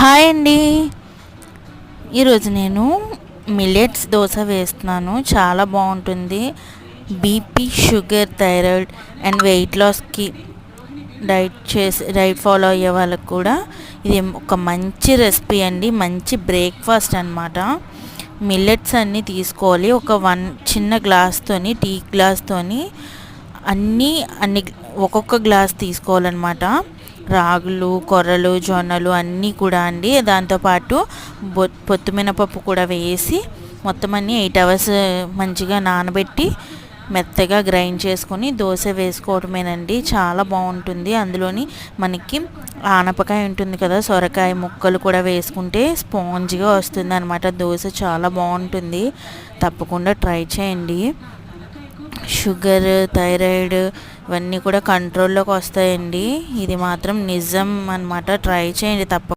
Hi అండి. ఈరోజు నేను మిల్లెట్స్ దోశ వేస్తున్నాను. చాలా బాగుంటుంది. BP, sugar, thyroid and weight లాస్కి డైట్ ఫాలో అయ్యే వాళ్ళకు కూడా ఇది ఒక మంచి రెసిపీ అండి. మంచి బ్రేక్ఫాస్ట్ అన్నమాట. మిల్లెట్స్ అన్నీ తీసుకోవాలి. చిన్న గ్లాస్తోని, టీ గ్లాస్తోని అన్ని ఒక్కొక్క గ్లాస్ తీసుకోవాలన్నమాట. రాగులు, కొర్రలు, జొన్నలు అన్నీ కూడా అండి. దాంతోపాటు పొత్తుమినపప్పు కూడా వేసి మొత్తం అన్నీ 8 అవర్స్ మంచిగా నానబెట్టి మెత్తగా గ్రైండ్ చేసుకొని దోశ వేసుకోవడమేనండి. చాలా బాగుంటుంది. అందులోని మనకి ఆనపకాయ ఉంటుంది కదా, సొరకాయ ముక్కలు కూడా వేసుకుంటే స్పాంజ్గా వస్తుంది అనమాట. దోశ చాలా బాగుంటుంది. తప్పకుండా ట్రై చేయండి. షుగర్, థైరాయిడ్ ఇవన్నీ కూడా కంట్రోల్లోకి వస్తాయండి. ఇది మాత్రం నిజం అన్నమాట. ట్రై చేయండి తప్ప